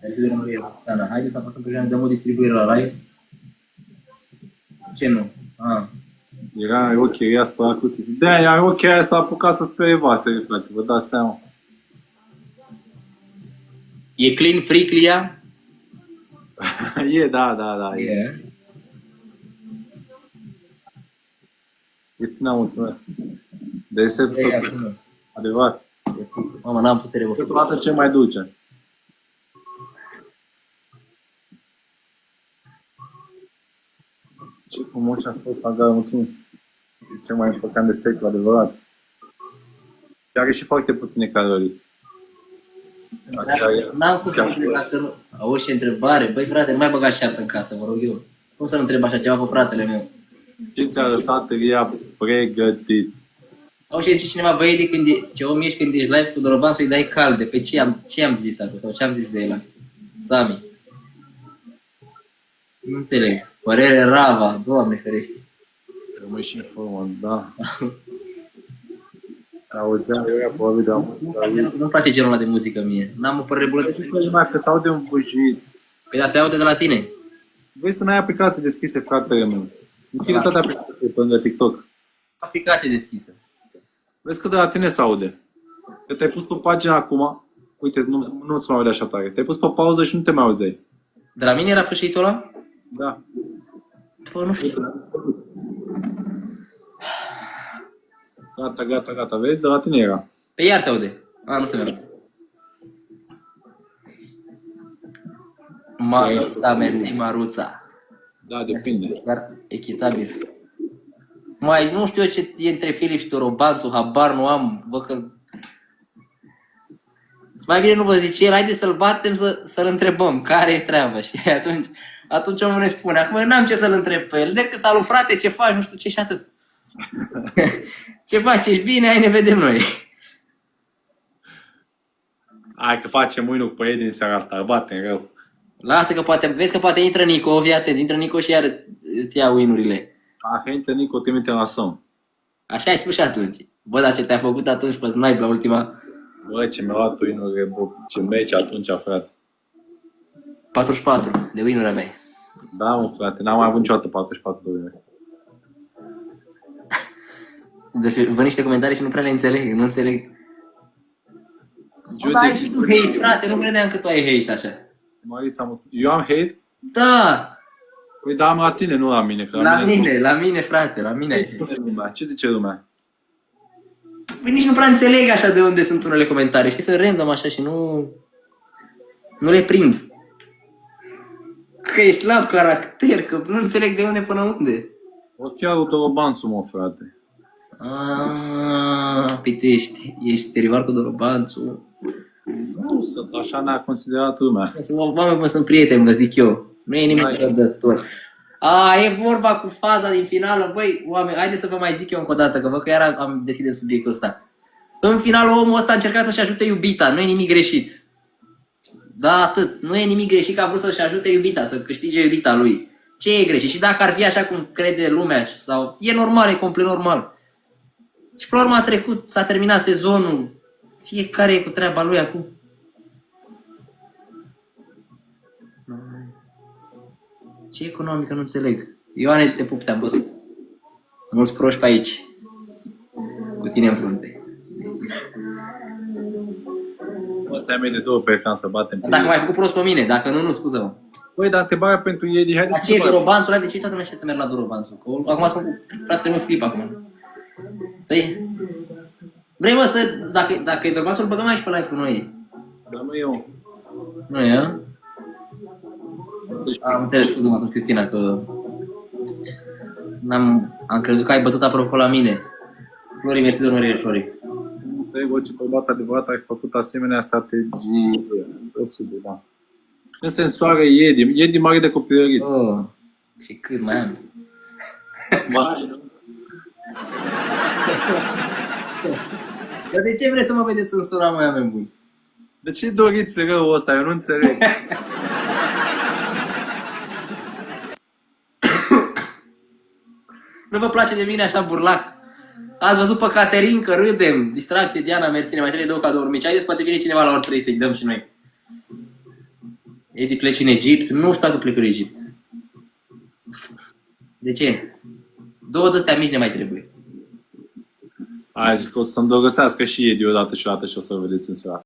Mersi de lămurire, Roxana. Haideți să apăsăm pe care dăm o distribuire la live. Ce nu? Era ochii ea spăla cuțit. De-aia ochii aia s-a apucat să sperie vasele, frate, vă dați seama. E clean free Clia? E, da. E. Cristina, mulțumesc. Deci se tot adevărat. Mamă, n-am putere. Câteodată ce mai duce. Ce frumos a fost Agara, mulțumim. E cel mai important de secol, adevărat. Și are și foarte puține calorii. N-am cum să întreb dacă nu. Auzi ce întrebare? Băi frate, nu mai băgați ceartă în casă, mă rog eu. Cum să-l întreb așa ceva pe fratele meu? Ce ți-a lăsat ea pregătit? Auzi ce zice cineva, băi, ce om ești când ești live cu Doroban să-i dai calde. Pe ce am zis acum? Sau ce am zis de el? Sami. Nu înțeleg. Părere Rava, Doamne ferește. Rămâi și în formă, da. Auzeam, eu probabil de muzică. Nu-mi place genul ăla de muzică mie. N-am o părere bună despre muzică. Că se aude un bujit. Păi da, se aude de la tine. Vrei să n-ai aplicații deschise, fratele meu. Închide toate aplicațiile pe lângă TikTok. Aplicație deschisă. Vezi că de la tine se aude. Că te-ai pus pe pagină acum. Uite, nu se mai aude așa tare. Te-ai pus pe pauză și nu te mai auzeai. De la mine era sfârșitul ăla? Da. Bă, nu știu. Gata. Vezi? De la tine era. Pe iar se aude. Nu se merge. Maruța, mersi, Maruța. Da, depinde. Dar echitabil. Mai nu știu eu ce e între Filip și Dorobanțu, habar nu am. Bă, că... Mai bine nu vă zice el, haideți să-l batem, să-l întrebăm care e treaba. Și atunci omul ne spune, acum eu n-am ce să-l întreb pe el, decât salut frate, ce faci, nu știu ce și atât. Ce faci, ești bine, hai ne vedem noi. Hai că facem uinul pe ei din seara asta, îl batem rău. Lasă că poate, vezi că poate intră Nico, fii atent, intră Nico și iar îți ia win-urile. Dacă intră Nico, trimite la somn. Așa ai spus și atunci. Bă, dar ce te-a făcut atunci pe snipe la ultima? Bă, ce mi-a luat win-urile, bă, ce meci atunci, frate. 44 de win-uri aveai. Da, mă, frate, n-am mai avut niciodată 44 de win-uri. Deci văd niște comentarii și nu prea le înțeleg, nu înțeleg. Da, ai și tu hate, frate, nu credeam că tu ai hate așa. Marița, eu am hate? Da! Păi da, am la tine, nu la mine. Că la mine, frate, la mine ai hate. Ce zice lumea? Păi nici nu prea înțeleg așa de unde sunt unele comentarii, știi, sunt random așa și nu le prind. Că e slab caracter, că nu înțeleg de unde până unde. O fi al Dorobanțu, mă, frate. Păi tu ești rival cu Dorobanțu. Nu, sunt așa ne-a considerat lumea. Oameni cum sunt prieteni, vă zic eu. Nu e nimic rădător. E vorba cu faza din finală. Băi, oameni, haideți să vă mai zic eu încă o dată, că văd că iar am deschis subiectul ăsta. În final, omul ăsta a încercat să-și ajute iubita, nu e nimic greșit. Da, atât. Nu e nimic greșit că a vrut să-și ajute iubita, să câștige iubita lui. Ce e greșit? Și dacă ar fi așa cum crede lumea, sau e normal, e complet normal. Și pe urmă a trecut, s-a terminat sezonul. Fiecare e cu treaba lui acum. Ce economică, nu înțeleg. Ioane, te pup, te-am văzut. Mulți proști pe aici. Cu tine în frunte. Ăsta e de 2 pe ecran să batem. Dacă m-ai făcut prost pe mine, dacă nu, scuză-mă. Băi, dar întrebarea pentru Edi, haideți să... Ce e Dorobanțul? De ce toată lumea să merg la Dorobanțul? Acum sunt cu fratele meu Filip acum. Să iei? Vrei, mă, să... Dacă e Dorobanțul, îl băgăm aici pe live cu noi. Dar nu eu. Nu e, a? Am înțeles, scuză-mă atunci, Cristina, că... Am crezut că ai bătut apropo la mine. Flori, mersi de urmărire, Flori. Nu înțeleg, bă, ce bărbat adevărat ai făcut asemenea strategii. Posibil, da. Când se însoară Edi mare de copilărit. Oh, și cât mai am? Mai, nu? Dar de ce vrei să mă vedeți în sora mea, oameni buni? De ce doriți răul ăsta? Eu nu înțeleg. Nu vă place de mine așa burlac? Ați văzut pe Caterin că râdem. Distracție, Diana, mersi, ne mai trebuie 2 cadouri mici. Haideți, poate vine cineva la ori 3 să-i dăm și noi. Edi pleci în Egipt. Nu știu dacă plec în Egipt. De ce? 2 de astea mici ne mai trebuie. Hai, zic că o să-mi dogăsească și Edi odată și o dată și o să vedeți în seara.